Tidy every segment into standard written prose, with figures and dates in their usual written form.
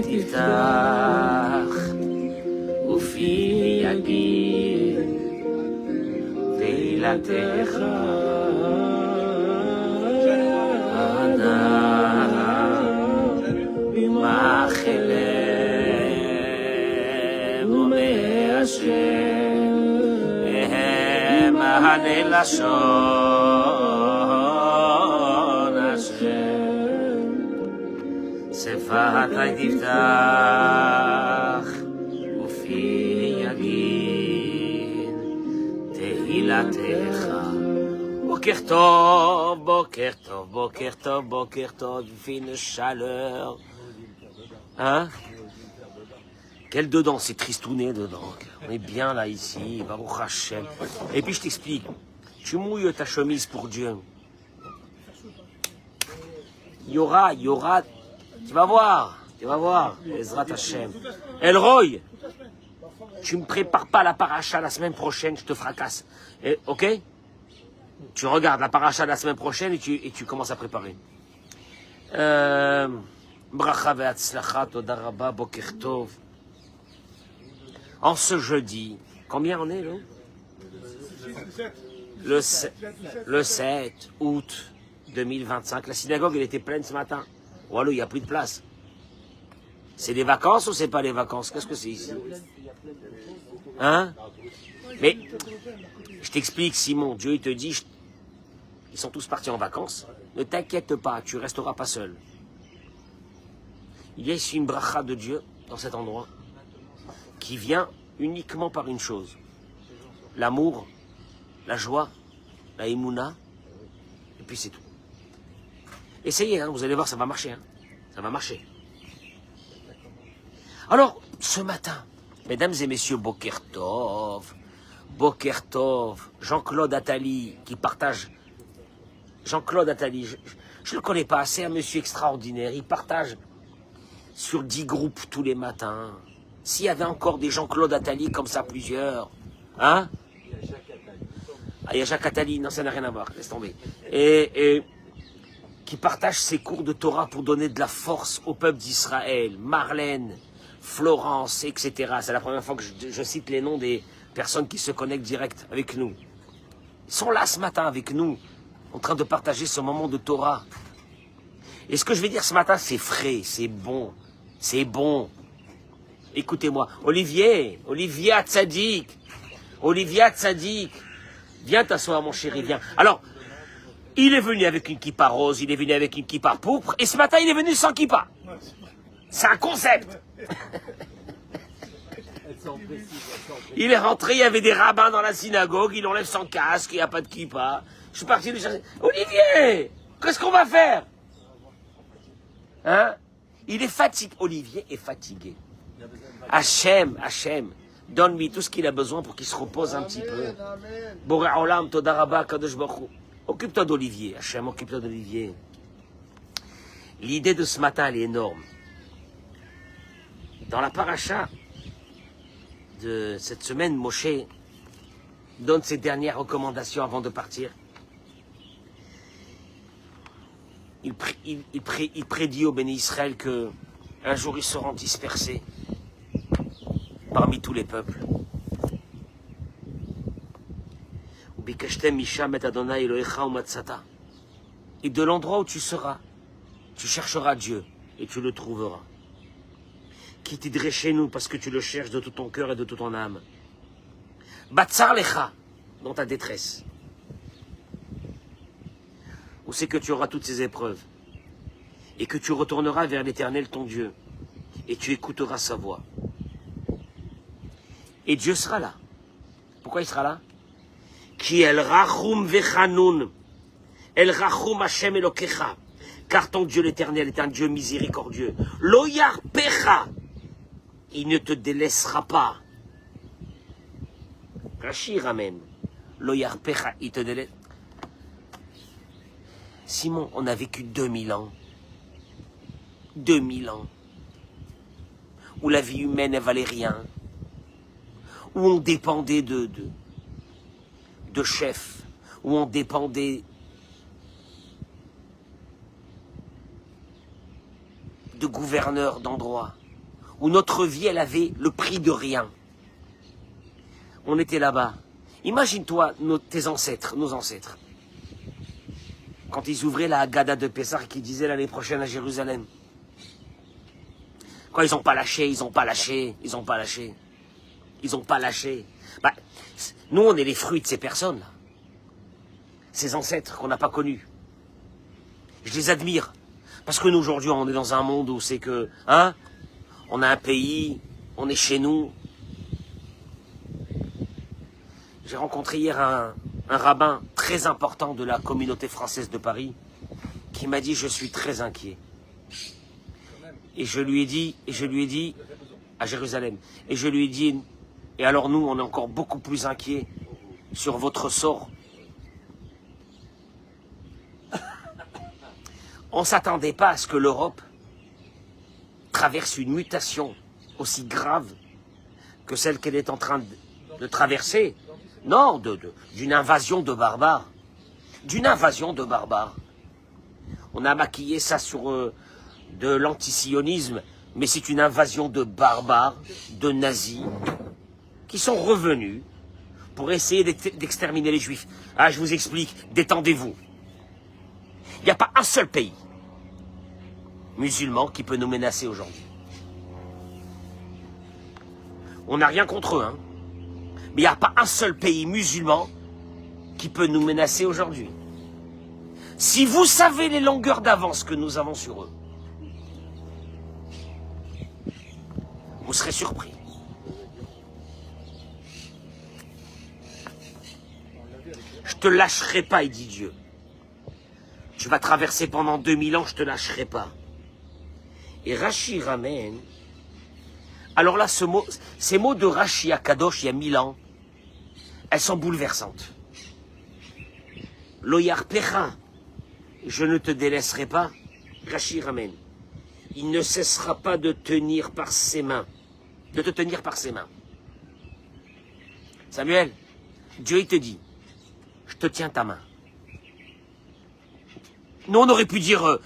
תפתח ופי יגיד תהילתך מחלם ומאשר מהנה לשון אשר שפתי תפתח ופי יגיד תהילתך. Boker tov, boker tov, boker tov, boker tov, il fait une chaleur. Hein? Quel dedans, c'est tristouné dedans. On est bien là ici, Baruch Hashem. Et puis je t'explique, tu mouilles ta chemise pour Dieu. Il y aura, tu vas voir, Ezrat Hashem. Elroy, tu me prépares pas la paracha la semaine prochaine, je te fracasse. Et, ok? Tu regardes la paracha la semaine prochaine et tu commences à préparer. Bracha ve'atzlacha, toda rabba, boker tov. En ce jeudi, combien on est là? Le 7 août 2025. La synagogue, elle était pleine ce matin. Oh allô, il n'y a plus de place. C'est des vacances ou c'est pas les vacances? Qu'est-ce que c'est ici? Hein? Mais, je t'explique, Simon, Dieu il te dit, ils sont tous partis en vacances. Ne t'inquiète pas, tu resteras pas seul. Il y a ici une bracha de Dieu dans cet endroit qui vient uniquement par une chose. L'amour, la joie, la émouna, et puis c'est tout. Essayez, hein, vous allez voir, ça va marcher. Hein. Ça va marcher. Alors, ce matin, mesdames et messieurs, Boker Tov, Jean-Claude Attali, qui partage. Jean-Claude Attali, je ne le connais pas, c'est un monsieur extraordinaire, il partage sur 10 groupes tous les matins. S'il y avait encore des Jean-Claude Attali comme ça, plusieurs, hein? Ah, il y a Jacques Attali, non, ça n'a rien à voir, laisse tomber. Et qui partage ses cours de Torah pour donner de la force au peuple d'Israël. Marlène, Florence, etc. C'est la première fois que je cite les noms des personnes qui se connectent direct avec nous. Ils sont là ce matin avec nous, en train de partager ce moment de Torah. Et ce que je vais dire ce matin, c'est frais, c'est bon, c'est bon. Écoutez-moi, Olivier Tzadik, viens t'asseoir mon chéri, viens. Alors, il est venu avec une kippa rose, il est venu avec une kippa pourpre, et ce matin il est venu sans kippa. C'est un concept. Il est rentré, il y avait des rabbins dans la synagogue, il enlève son casque, il n'y a pas de kippa. Je suis parti lui chercher. Olivier, qu'est-ce qu'on va faire? Hein? Il est fatigué. Olivier est fatigué. Hachem, donne-lui tout ce qu'il a besoin pour qu'il se repose un petit peu. Boré Olam, Toda Rabba, Kadosh Baruch Hu. Occupe-toi d'Olivier, Hachem, occupe-toi d'Olivier. L'idée de ce matin, elle est énorme. Dans la paracha de cette semaine, Moshe donne ses dernières recommandations avant de partir. Il prédit au béni Israël que un jour ils seront dispersés parmi tous les peuples. Et de l'endroit où tu seras, tu chercheras Dieu et tu le trouveras. Qui t'aiderait chez nous parce que tu le cherches de tout ton cœur et de toute ton âme. Batsar lecha, dans ta détresse. Où c'est que tu auras toutes ces épreuves et que tu retourneras vers l'Éternel ton Dieu et tu écouteras sa voix. Et Dieu sera là. Pourquoi il sera là? Ki el rachum vechanun, el rachum Hashem Elokecha, car ton Dieu l'Éternel est un Dieu miséricordieux. Lo yarpecha, il ne te délaissera pas. Rashi ramène. Lo yarpecha, il te délaisse. Simon, on a vécu 2000 ans. 2000 ans. Où la vie humaine ne valait rien. Où on dépendait de chefs. Où on dépendait de gouverneurs d'endroits. où notre vie, elle avait le prix de rien. On était là-bas. Imagine-toi tes ancêtres, nos ancêtres. Quand ils ouvraient la Haggadah de Pessah qui disait l'année prochaine à Jérusalem. Quand ils n'ont pas lâché, ils n'ont pas lâché, ils n'ont pas lâché. Ils n'ont pas lâché. Bah, nous, on est les fruits de ces personnes-là. Ces ancêtres qu'on n'a pas connus. Je les admire. Parce que nous, aujourd'hui, on est dans un monde où c'est que, hein, on a un pays, on est chez nous. J'ai rencontré hier un rabbin très important de la communauté française de Paris qui m'a dit « Je suis très inquiet ». Et je lui ai dit, à Jérusalem, et je lui ai dit « Et alors nous, on est encore beaucoup plus inquiets sur votre sort ». On ne s'attendait pas à ce que l'Europe traverse une mutation aussi grave que celle qu'elle est en train de traverser. Non, d'une invasion de barbares. D'une invasion de barbares. On a maquillé ça sur de l'antisionisme, mais c'est une invasion de barbares, de nazis, qui sont revenus pour essayer d'exterminer les juifs. Ah, je vous explique, détendez-vous. Il n'y a pas un seul pays musulman qui peut nous menacer aujourd'hui. On n'a rien contre eux, hein. Mais il n'y a pas un seul pays musulman qui peut nous menacer aujourd'hui. Si vous savez les longueurs d'avance que nous avons sur eux, vous serez surpris. Je te lâcherai pas, il dit Dieu. Tu vas traverser pendant 2000 ans, je te lâcherai pas. Et Rashi ramène. Alors là, ces mots de Rashi à Kadosh, il y a 1000 ans, elles sont bouleversantes. Loyar Pecha, je ne te délaisserai pas. Rashi ramène. Il ne cessera pas de tenir par ses mains. De te tenir par ses mains. Samuel, Dieu il te dit, je te tiens ta main. Nous on aurait pu dire,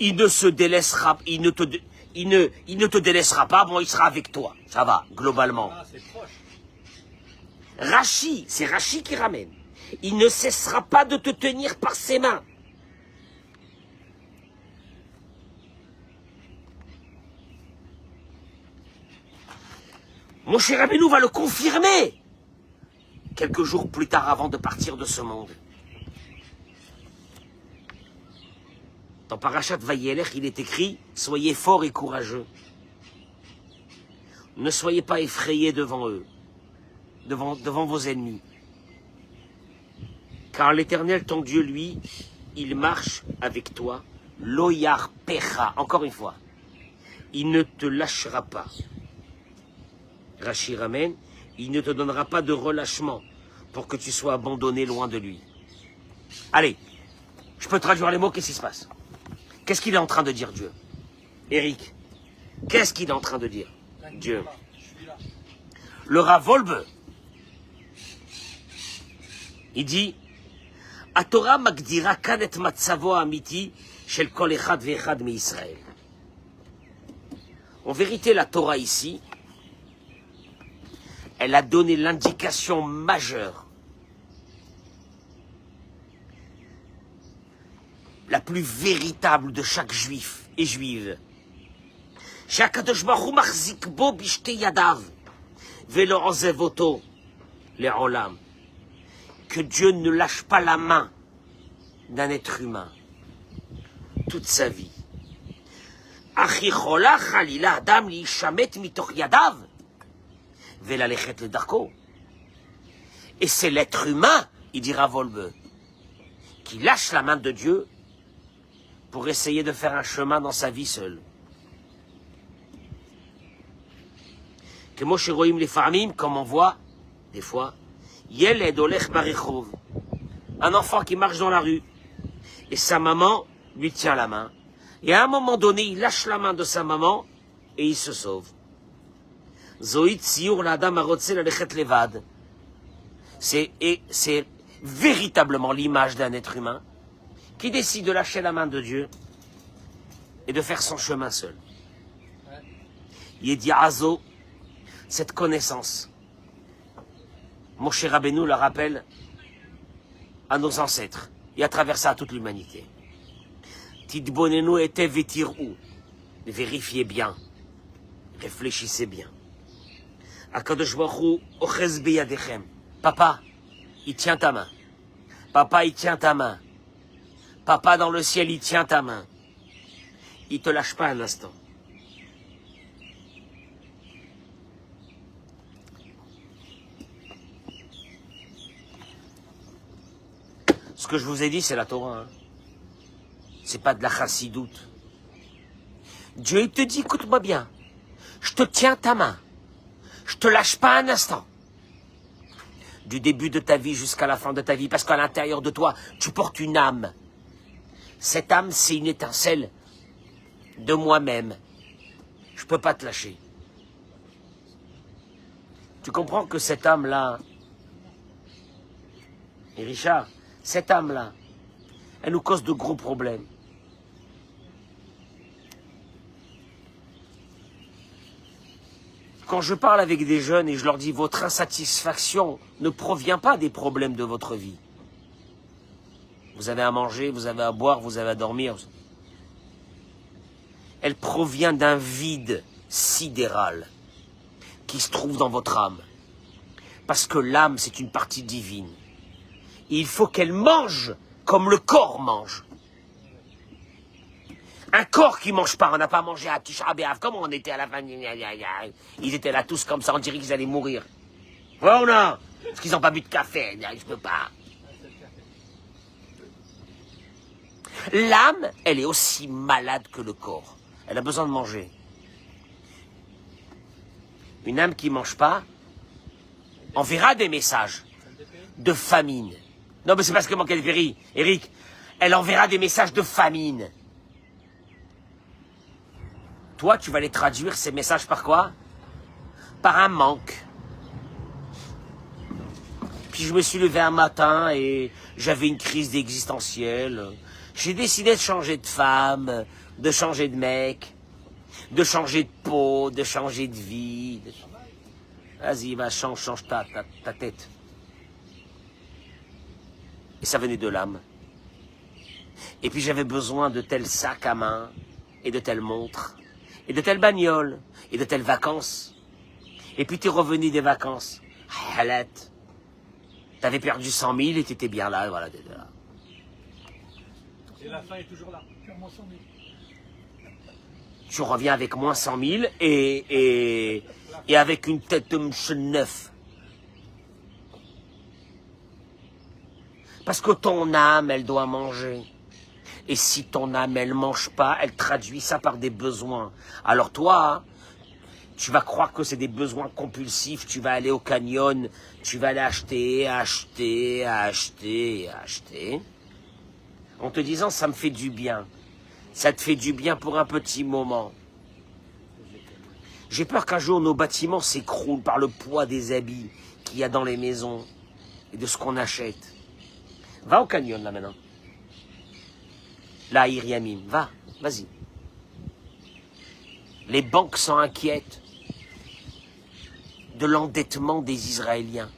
il ne se délaissera, il ne te délaissera pas, bon il sera avec toi. Ça va, globalement. Rashi, c'est Rashi qui ramène. Il ne cessera pas de te tenir par ses mains. Moshe Rabbeinu va le confirmer quelques jours plus tard avant de partir de ce monde. Dans Parashat Vayelech, il est écrit « Soyez forts et courageux. Ne soyez pas effrayés devant eux, devant vos ennemis. Car l'Éternel, ton Dieu, lui, il marche avec toi. Loyar Pecha, encore une fois. Il ne te lâchera pas. Rashi ramène, il ne te donnera pas de relâchement pour que tu sois abandonné loin de lui. » Allez, je peux traduire les mots, qu'est-ce qui se passe? Qu'est-ce qu'il est en train de dire, Dieu? Eric, qu'est-ce qu'il est en train de dire, Dieu? Le Rav Wolbe, il dit, Torah magdira kanet matzavo amiti shel kol echad ve'echad me'Israël. En vérité, la Torah ici, elle a donné l'indication majeure, la plus véritable de chaque juif et juive. שהקדוש ברוך הוא מחזיק בו בשתי ידיו ולא עוזב אותו לעולם. Que Dieu ne lâche pas la main d'un être humain toute sa vie. אך יכולה חלילה אדם להישמט מתוך ידיו וללכת לדרכו. Et c'est l'être humain, il dira Volbe, qui lâche la main de Dieu pour essayer de faire un chemin dans sa vie seule. Comme on voit, des fois, un enfant qui marche dans la rue, et sa maman lui tient la main, et à un moment donné, il lâche la main de sa maman, et il se sauve. C'est véritablement l'image d'un être humain qui décide de lâcher la main de Dieu et de faire son chemin seul. Yedi Azo, cette connaissance. Moshe Rabbeinu le rappelle à nos ancêtres et à travers ça à toute l'humanité. Tidbonenu était vetirou. Vérifiez bien. Réfléchissez bien. Akadosh Baruch Hu ochez beyadechem. Papa, il tient ta main. Papa, il tient ta main. Papa dans le ciel, il tient ta main. Il te lâche pas un instant. Ce que je vous ai dit, c'est la Torah. Hein. C'est pas de la chassidoute. Dieu, il te dit, écoute-moi bien. Je te tiens ta main. Je te lâche pas un instant. Du début de ta vie jusqu'à la fin de ta vie. Parce qu'à l'intérieur de toi, tu portes une âme. Cette âme, c'est une étincelle de moi-même. Je peux pas te lâcher. Tu comprends que cette âme-là, et Richard, cette âme-là, elle nous cause de gros problèmes. Quand je parle avec des jeunes et je leur dis votre insatisfaction ne provient pas des problèmes de votre vie. Vous avez à manger, vous avez à boire, vous avez à dormir. Elle provient d'un vide sidéral qui se trouve dans votre âme. Parce que l'âme, c'est une partie divine. Et il faut qu'elle mange comme le corps mange. Un corps qui ne mange pas, on n'a pas mangé à Tisha B'Av, comment on était à la fin. Ils étaient là tous comme ça, on dirait qu'ils allaient mourir. Ouais ou non? Parce qu'ils n'ont pas bu de café, je peux pas. L'âme, elle est aussi malade que le corps. Elle a besoin de manger. Une âme qui ne mange pas enverra des messages de famine. Non, mais c'est parce que mon Calvéry, Eric, elle enverra des messages de famine. Toi, tu vas les traduire, ces messages, par quoi? Par un manque. Puis je me suis levé un matin et j'avais une crise existentielle. J'ai décidé de changer de femme, de changer de mec, de changer de peau, de changer de vie. Vas-y, va, change ta tête. Et ça venait de l'âme. Et puis j'avais besoin de tel sac à main, et de telle montre, et de telle bagnole, et de telles vacances. Et puis tu es revenu des vacances. Halat. T'avais perdu 100 000 et t'étais bien là, voilà, t'étais là. Et la fin est toujours là, moins 100 000. Tu reviens avec moins 100 000 et avec une tête de neuf. Parce que ton âme, elle doit manger. Et si ton âme, elle mange pas, elle traduit ça par des besoins. Alors toi, tu vas croire que c'est des besoins compulsifs, tu vas aller au canyon, tu vas aller acheter, en te disant ça me fait du bien. Ça te fait du bien pour un petit moment. J'ai peur qu'un jour nos bâtiments s'écroulent par le poids des habits qu'il y a dans les maisons et de ce qu'on achète. Va au canyon là maintenant. Là, à Iriamim, va, vas-y. Les banques sont inquiètes de l'endettement des Israéliens,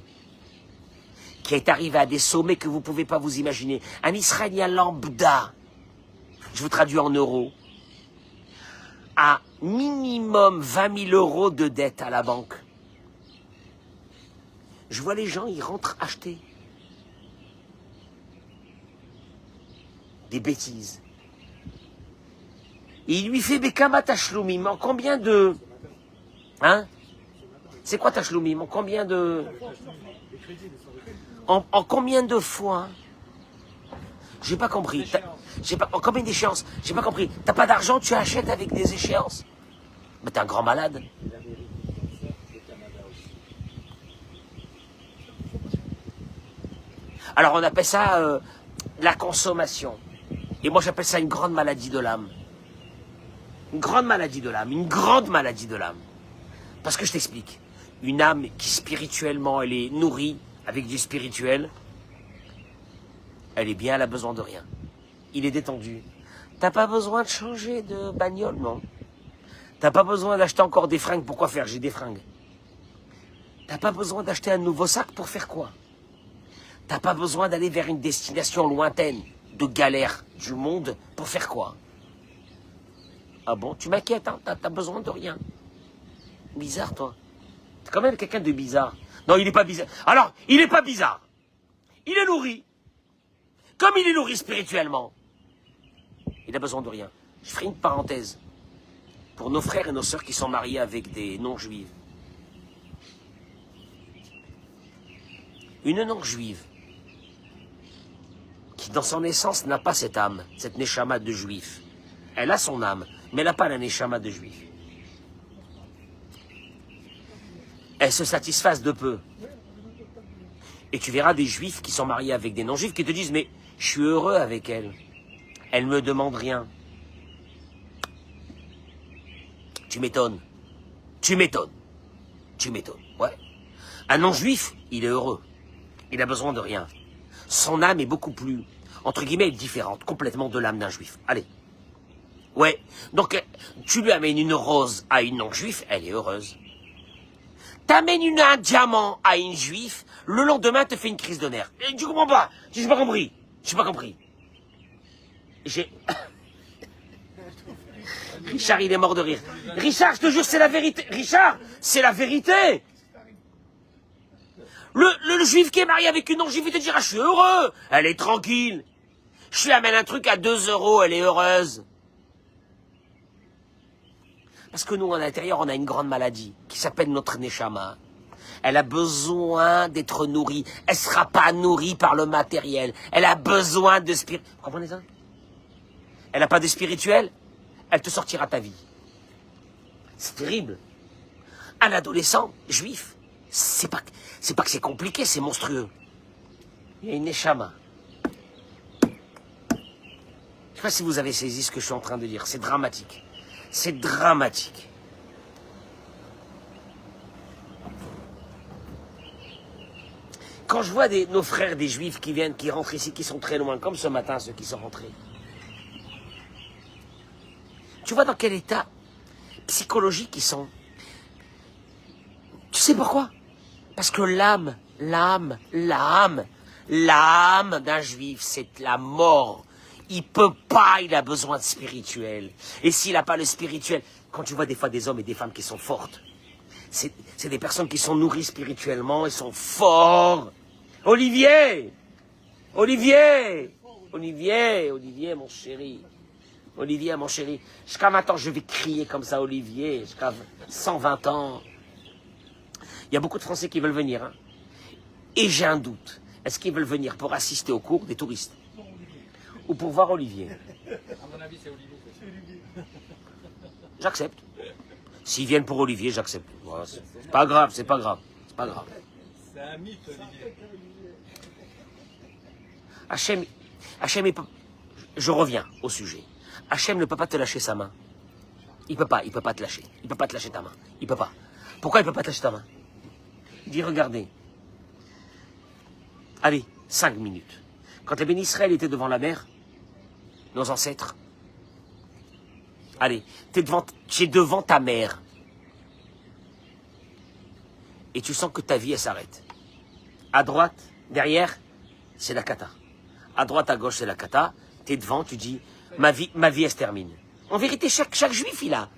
qui est arrivé à des sommets que vous ne pouvez pas vous imaginer. Un Israélien lambda, je vous traduis en euros, a minimum 20 000 euros de dette à la banque. Je vois les gens, ils rentrent acheter des bêtises. Et il lui fait Bekama Tashloumim. En combien de... Hein? C'est quoi Tashloumim? En combien de... En combien de fois? J'ai pas compris. En combien d'échéances? J'ai pas compris. T'as pas d'argent, tu achètes avec des échéances? Mais t'es un grand malade. Alors on appelle ça la consommation. Et moi j'appelle ça une grande maladie de l'âme. Une grande maladie de l'âme. Une grande maladie de l'âme. Parce que je t'explique. Une âme qui spirituellement elle est nourrie avec du spirituel, elle est bien, elle a besoin de rien. Il est détendu. T'as pas besoin de changer de bagnole, non. T'as pas besoin d'acheter encore des fringues. Pourquoi faire? J'ai des fringues. T'as pas besoin d'acheter un nouveau sac pour faire quoi? T'as pas besoin d'aller vers une destination lointaine de galère du monde pour faire quoi? Ah bon? Tu m'inquiètes, hein? T'as besoin de rien. Bizarre, toi. T'es quand même quelqu'un de bizarre. Non, il n'est pas bizarre. Alors, il n'est pas bizarre. Il est nourri. Comme il est nourri spirituellement. Il n'a besoin de rien. Je ferai une parenthèse. Pour nos frères et nos sœurs qui sont mariés avec des non-juives. Une non-juive qui, dans son essence, n'a pas cette âme, cette neshama de juif. Elle a son âme, mais elle n'a pas la neshama de juif. Elle se satisfasse de peu. Et tu verras des juifs qui sont mariés avec des non-juifs qui te disent « Mais je suis heureux avec elle. Elle ne me demande rien. » Tu m'étonnes. Tu m'étonnes. Tu m'étonnes. Ouais. Un non-juif, il est heureux. Il a besoin de rien. Son âme est beaucoup plus, entre guillemets, différente, complètement de l'âme d'un juif. Allez. Ouais. Donc, tu lui amènes une rose à une non-juif, elle est heureuse. T'amènes un diamant à une juif, le lendemain, te fait une crise de nerfs. Et tu comprends pas. J'ai pas compris. J'ai pas compris. Richard, il est mort de rire. Richard, je te jure, c'est la vérité. Richard, c'est la vérité. Le juif qui est marié avec une non-juive, il te dira, je suis heureux. Elle est tranquille. Je lui amène un truc à 2 €, elle est heureuse. Parce que nous, à l'intérieur, on a une grande maladie qui s'appelle notre neshama. Elle a besoin d'être nourrie. Elle ne sera pas nourrie par le matériel. Elle a besoin de spirituel. Vous comprenez ça? Elle n'a pas de spirituel, elle te sortira ta vie. C'est terrible. Un adolescent juif, c'est pas que c'est compliqué, c'est monstrueux. Il y a une neshama. Je ne sais pas si vous avez saisi ce que je suis en train de dire. C'est dramatique. C'est dramatique. Quand je vois nos frères des juifs qui viennent, qui rentrent ici, qui sont très loin, comme ce matin, ceux qui sont rentrés. Tu vois dans quel état psychologique ils sont. Tu sais pourquoi? Parce que l'âme d'un juif, c'est la mort. Il peut pas, il a besoin de spirituel. Et s'il n'a pas le spirituel, quand tu vois des fois des hommes et des femmes qui sont fortes, c'est des personnes qui sont nourries spirituellement, ils sont forts. Olivier, mon chéri. Olivier, mon chéri. Jusqu'à maintenant, je vais crier comme ça, Olivier, jusqu'à 120 ans. Il y a beaucoup de Français qui veulent venir. Hein. Et j'ai un doute. Est-ce qu'ils veulent venir pour assister au cours des touristes? Ou pour voir Olivier? À mon avis, c'est Olivier. J'accepte. S'ils viennent pour Olivier, j'accepte. Voilà, c'est pas grave, c'est pas grave. C'est pas grave. C'est un mythe, Olivier. Hachem, je reviens au sujet. Hachem ne peut pas te lâcher sa main. Il peut pas te lâcher. Il peut pas te lâcher ta main. Il peut pas. Pourquoi il peut pas te lâcher ta main? Il dit, regardez. Allez, 5 minutes. Quand les bénis Israël étaient devant la mer, nos ancêtres, allez, tu es devant ta mère. Et tu sens que ta vie, elle s'arrête. À droite, derrière, c'est la kata. À droite, à gauche, c'est la kata. Tu es devant, tu dis, ma vie, elle se termine. En vérité, chaque juif, il a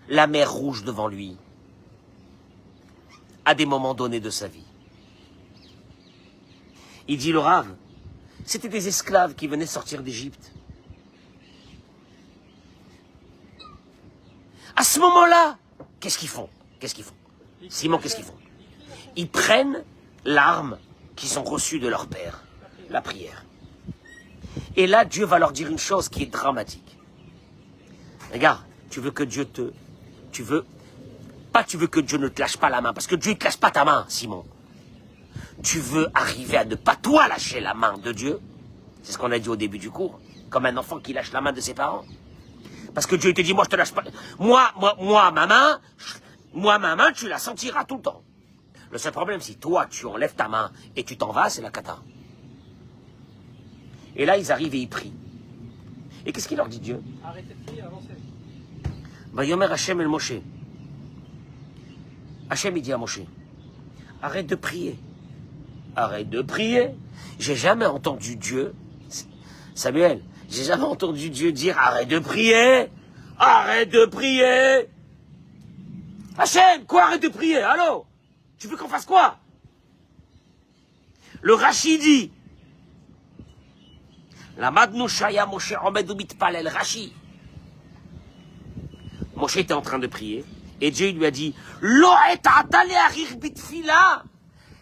la mer rouge devant lui. À des moments donnés de sa vie. Il dit, le Rav, c'était des esclaves qui venaient sortir d'Égypte. À ce moment-là, qu'est-ce qu'ils font? Simon, qu'est-ce qu'ils font? Ils prennent l'arme qu'ils ont reçue de leur père, la prière. Et là, Dieu va leur dire une chose qui est dramatique. Regarde, tu veux que Dieu tu veux que Dieu ne te lâche pas la main, parce que Dieu ne te lâche pas ta main, Simon. Tu veux arriver à ne pas toi lâcher la main de Dieu. C'est ce qu'on a dit au début du cours, comme un enfant qui lâche la main de ses parents. Parce que Dieu te dit, moi je te lâche pas. Moi, ma main, tu la sentiras tout le temps. Le seul problème, si toi, tu enlèves ta main et tu t'en vas, c'est la cata. Et là, ils arrivent et ils prient. Et qu'est-ce qu'il leur dit Dieu? Arrêtez de prier, avancez. Vayomer Hashem el Moshe. Hashem, il dit à Moshe, arrête de prier. Arrête de prier. J'ai jamais entendu Dieu, Samuel, j'ai jamais entendu Dieu dire arrête de prier. Arrête de prier. Hashem, quoi, arrête de prier? Allô? Tu veux qu'on fasse quoi? Le Rashi dit, la Madnouchaya Moshe Omed Mitpalel Rashi. Moshe était en train de prier et Dieu lui a dit, Lo et atale arir bitfila.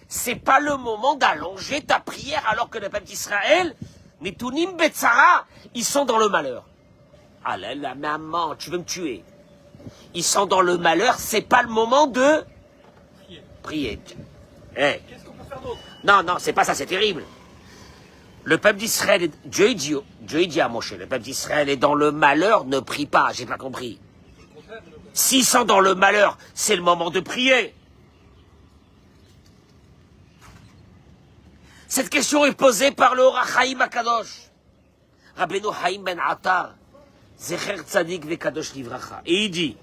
C'est pas le moment d'allonger ta prière alors que le peuple d'Israël, Netunim Betsara, ils sont dans le malheur. Ah là là, maman, tu veux me tuer. Ils sont dans le malheur, c'est pas le moment de prier. Hey. Qu'est-ce qu'on peut faire d'autre? Non, c'est pas ça, c'est terrible. Le peuple d'Israël, Dieu dit à Moshe, le peuple d'Israël est dans le malheur, ne prie pas, j'ai pas compris. S'ils sont dans le malheur, c'est le moment de prier. Cette question est posée par le Or HaChaim Akadosh. Rabbeinu Chaim ben Attar, Zecher Tzadik Vekadosh Livracha. Et il dit,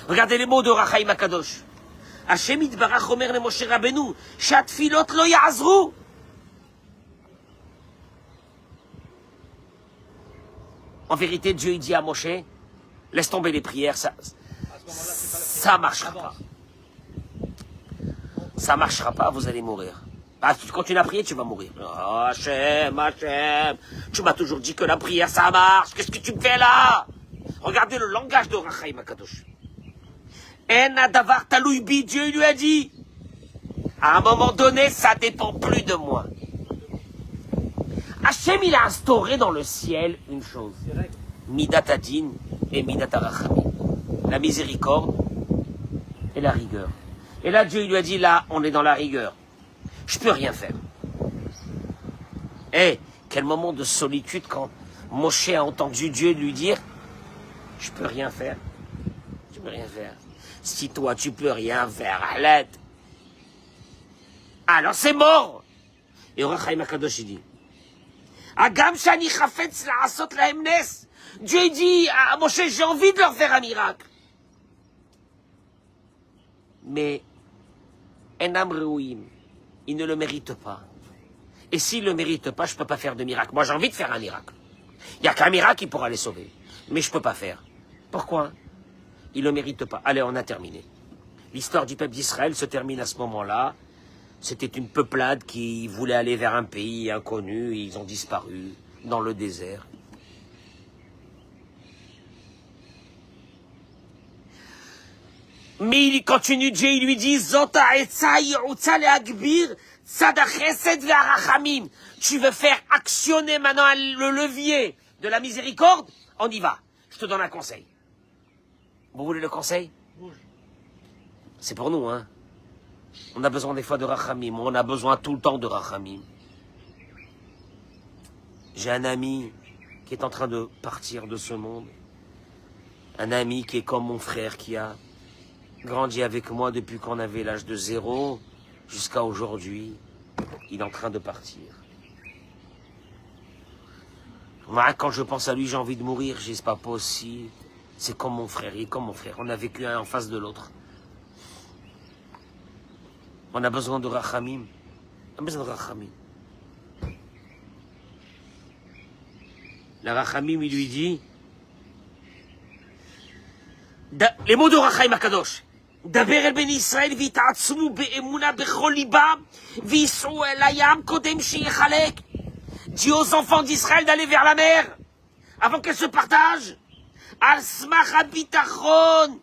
regardez les mots de Or HaChaim Akadosh. Hashem Yitbarach Omer le Moshe Rabbeinu, Shatfilot lo ya'azru. En vérité, Dieu il dit à Moshe, laisse tomber les prières, ça marchera pas. Ça marchera pas, vous allez mourir. Ah, si tu continues à prier, tu vas mourir. Oh, Hachem, tu m'as toujours dit que la prière, ça marche. Qu'est-ce que tu me fais là? Regardez le langage de Or HaChaim Akadosh. En adavar taloui bi, Dieu lui a dit, à un moment donné, ça dépend plus de moi. Hachem, il a instauré dans le ciel une chose. Midat Adin et Midat Arachamim. La miséricorde et la rigueur. Et là, Dieu lui a dit, là, on est dans la rigueur. Je peux rien faire. Eh, quel moment de solitude quand Moshe a entendu Dieu lui dire, je peux rien faire. Je peux rien faire. Si toi, tu peux rien faire, Alet, alors c'est mort. Et Or HaChaim Akadosh, il dit, Agam shani chafetz la'asot lahem nes. Dieu dit à Moshe, j'ai envie de leur faire un miracle. Mais, enam reuim, ils ne le méritent pas. Et s'ils ne le méritent pas, je ne peux pas faire de miracle. Moi, j'ai envie de faire un miracle. Il n'y a qu'un miracle qui pourra les sauver. Mais je ne peux pas faire. Pourquoi? Ils ne le méritent pas. Allez, on a terminé. L'histoire du peuple d'Israël se termine à ce moment-là. C'était une peuplade qui voulait aller vers un pays inconnu. Et ils ont disparu dans le désert. Mais il continue, Dieu, il lui dit, tu veux faire actionner maintenant le levier de la miséricorde? On y va. Je te donne un conseil. Vous voulez le conseil? C'est pour nous, hein. On a besoin des fois de rachamim. On a besoin tout le temps de rachamim. J'ai un ami qui est en train de partir de ce monde. Un ami qui est comme mon frère, qui a grandi avec moi depuis qu'on avait l'âge de 0 jusqu'à aujourd'hui. Il est en train de partir. Moi, quand je pense à lui, j'ai envie de mourir. Je dis, c'est pas possible. C'est comme mon frère. Il est comme mon frère. On a vécu un en face de l'autre. On a besoin de rachamim. On a besoin de rachamim. La rachamim, il lui dit, les mots de Or HaChaim Akadosh. דבר אל בני ישראל ויתעצמו באמונה בכל ליבם וייסעו אל הים קודם שיחלק. Dis aux enfants d'Israël d'aller vers la mer avant qu'elle se partage. Al smach habitachon.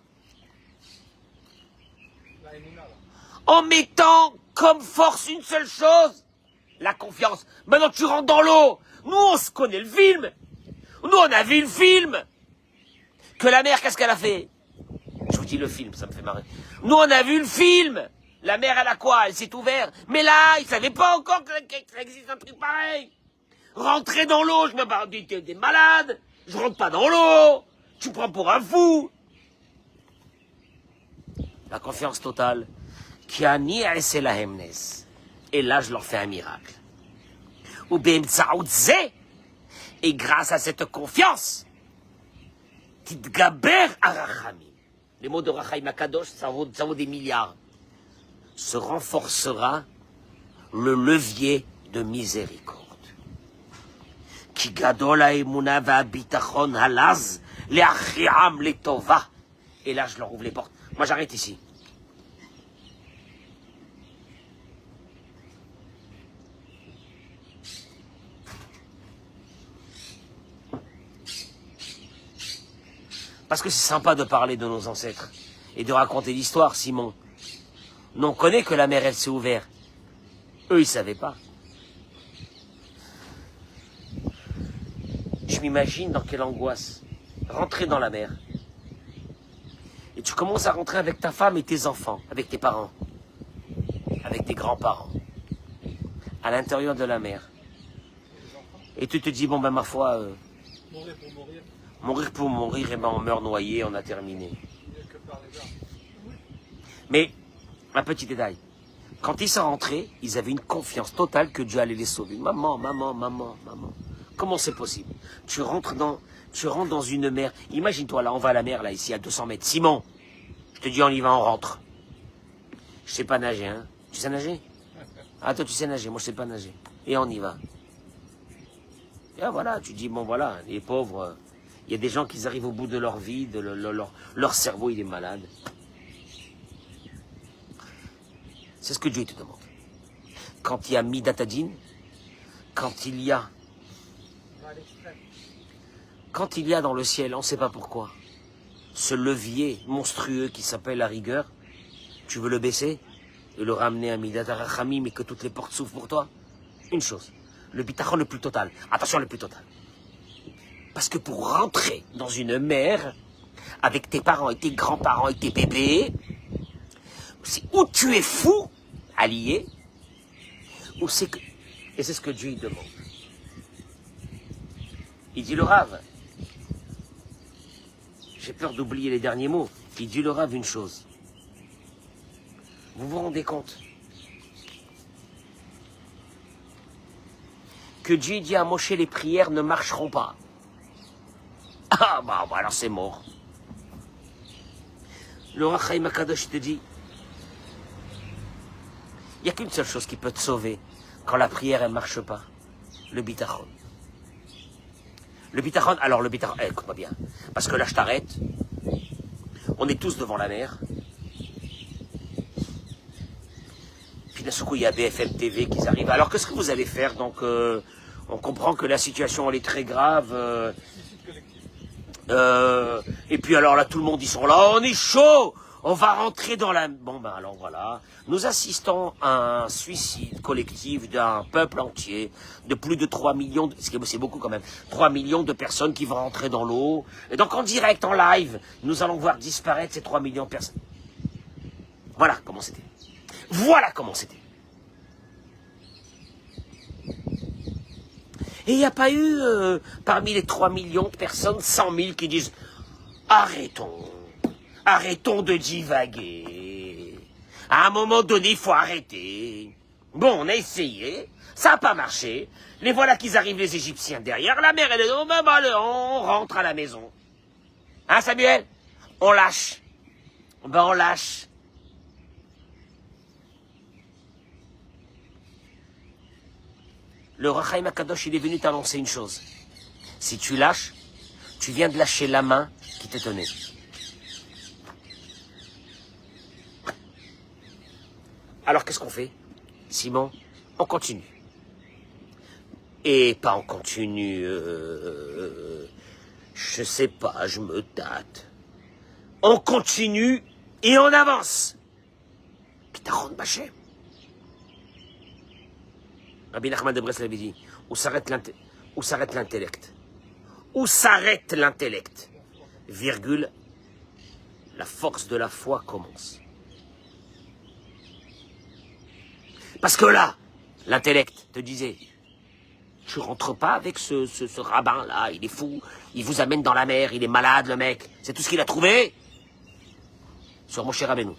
En mettant comme force une seule chose, la confiance. Maintenant tu rentres dans l'eau. Nous on se connaît le film. Nous on a vu le film. Que la mer, qu'est-ce qu'elle a fait? Je vous dis le film, ça me fait marrer. Nous, on a vu le film. La mer, elle a quoi? Elle s'est ouverte. Mais là, ils ne savaient pas encore que ça existe un truc pareil. Rentrer dans l'eau, je me parle des malades. Je rentre pas dans l'eau. Tu me prends pour un fou. La confiance totale. Et là, je leur fais un miracle. Et grâce à cette confiance, Tidgaber arachamim. Les mots de Rachaim Akadosh, ça vaut des milliards. Se renforcera le levier de miséricorde. Ki gadol haemuna va'abitachon halaz le'achiam letova. Et là, je leur ouvre les portes. Moi, j'arrête ici. Parce que c'est sympa de parler de nos ancêtres et de raconter l'histoire, Simon. Nous, on connaît que la mer, elle s'est ouverte. Eux, ils ne savaient pas. Je m'imagine dans quelle angoisse. Rentrer dans la mer. Et tu commences à rentrer avec ta femme et tes enfants, avec tes parents, avec tes grands-parents, à l'intérieur de la mer. Et tu te dis, bon ben ma foi, Mourir pour mourir. Mourir pour mourir, et ben on meurt noyé, on a terminé. Mais, un petit détail. Quand ils sont rentrés, ils avaient une confiance totale que Dieu allait les sauver. Maman, maman, maman, maman. Comment c'est possible? Tu rentres dans une mer. Imagine-toi, là, on va à la mer, là, ici, à 200 mètres. Simon, je te dis, on y va, on rentre. Je sais pas nager, hein. Tu sais nager? Ah, toi, tu sais nager, moi, je sais pas nager. Et on y va. Et là, voilà, tu dis, bon, voilà, les pauvres, il y a des gens qui arrivent au bout de leur vie, leur cerveau, il est malade. C'est ce que Dieu te demande. Quand il y a Midatadin, quand il y a dans le ciel, on ne sait pas pourquoi, ce levier monstrueux qui s'appelle la rigueur, tu veux le baisser et le ramener à Midat Arachamim et que toutes les portes s'ouvrent pour toi? Une chose, le bitachon le plus total. Attention, le plus total. Parce que pour rentrer dans une mer, avec tes parents et tes grands-parents et tes bébés, c'est où tu es fou, allié, ou c'est que... Et c'est ce que Dieu demande. Il dit le Rav. J'ai peur d'oublier les derniers mots. Il dit le Rav une chose. Vous vous rendez compte que Dieu dit à Moshe, les prières ne marcheront pas. Ah bah alors c'est mort. Le Rachaim Akadosh te dit, il n'y a qu'une seule chose qui peut te sauver quand la prière elle marche pas. Le bitachon. Le bitachon, alors le bitachon, écoute-moi bien, parce que là je t'arrête, on est tous devant la mer, puis d'un seul coup il y a BFM TV qui arrive, alors qu'est-ce que vous allez faire? Donc on comprend que la situation elle est très grave, et puis alors là tout le monde ils sont là, on est chaud, on va rentrer dans la... Bon ben alors voilà, nous assistons à un suicide collectif d'un peuple entier, de plus de 3 millions, c'est beaucoup quand même, 3 millions de personnes qui vont rentrer dans l'eau, et donc en direct, en live, nous allons voir disparaître ces 3 millions de personnes. Voilà comment c'était. Voilà comment c'était. Et il n'y a pas eu, parmi les 3 millions de personnes, 100 000 qui disent « Arrêtons de divaguer. À un moment donné, il faut arrêter. » Bon, on a essayé, ça n'a pas marché. Les voilà qu'ils arrivent, les Égyptiens, derrière. La mer, elle est là, on rentre à la maison. Hein, Samuel? On lâche. Ben, on lâche. Le Rachaim Akadosh, il est venu t'annoncer une chose. Si tu lâches, tu viens de lâcher la main qui te tenait. Alors qu'est-ce qu'on fait, Simon? On continue. Et pas on continue, je sais pas, je me tâte. On continue et on avance. Pitachon Bachem. Rabbi Nachman de Breslev dit, où s'arrête l'intellect? Où s'arrête l'intellect? Virgule, la force de la foi commence. Parce que là, l'intellect te disait, tu rentres pas avec ce rabbin-là, il est fou, il vous amène dans la mer, il est malade le mec, c'est tout ce qu'il a trouvé sur Moshe Rabbeinu.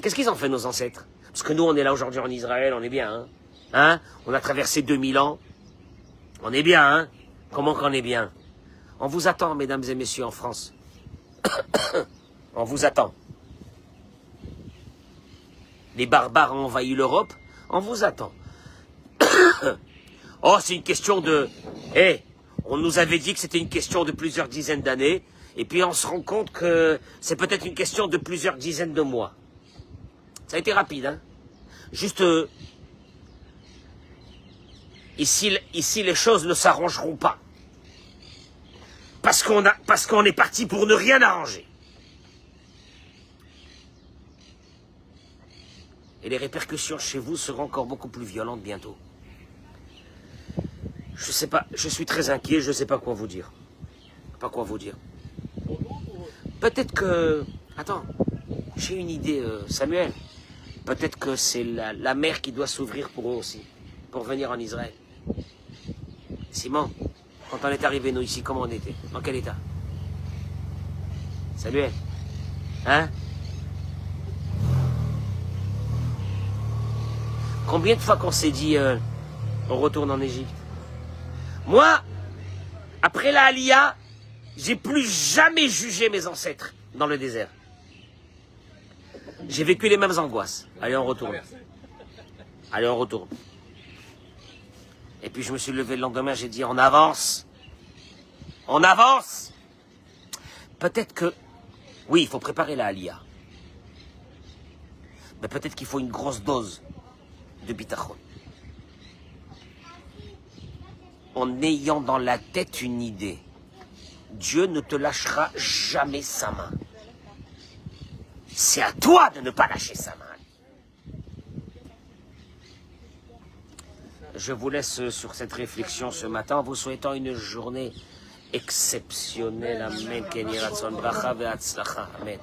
Qu'est-ce qu'ils ont fait nos ancêtres? Parce que nous on est là aujourd'hui en Israël, on est bien, hein? Hein? On a traversé 2000 ans. On est bien, hein? Comment qu'on est bien? On vous attend, mesdames et messieurs, en France. On vous attend. Les barbares ont envahi l'Europe. On vous attend. Oh, c'est une question de... on nous avait dit que c'était une question de plusieurs dizaines d'années. Et puis on se rend compte que c'est peut-être une question de plusieurs dizaines de mois. Ça a été rapide, hein. Juste... Ici, les choses ne s'arrangeront pas. Parce qu'on est parti pour ne rien arranger. Et les répercussions chez vous seront encore beaucoup plus violentes bientôt. Je sais pas, je suis très inquiet, je ne sais pas quoi vous dire. Pas quoi vous dire. Peut-être que... Attends, j'ai une idée, Samuel. Peut-être que c'est la mer qui doit s'ouvrir pour eux aussi, pour venir en Israël. Simon, quand on est arrivé, nous, ici, comment on était? Dans quel état? Samuel? Hein? Combien de fois qu'on s'est dit, on retourne en Égypte? Moi, après la Aliyah, j'ai plus jamais jugé mes ancêtres dans le désert. J'ai vécu les mêmes angoisses. Allez, on retourne. Allez, on retourne. Et puis je me suis levé le lendemain, j'ai dit, on avance. On avance. Peut-être que... Oui, il faut préparer la Aliyah. Mais peut-être qu'il faut une grosse dose de bitachon. En ayant dans la tête une idée, Dieu ne te lâchera jamais sa main. C'est à toi de ne pas lâcher sa main. Je vous laisse sur cette réflexion ce matin en vous souhaitant une journée exceptionnelle. Amen. Amen.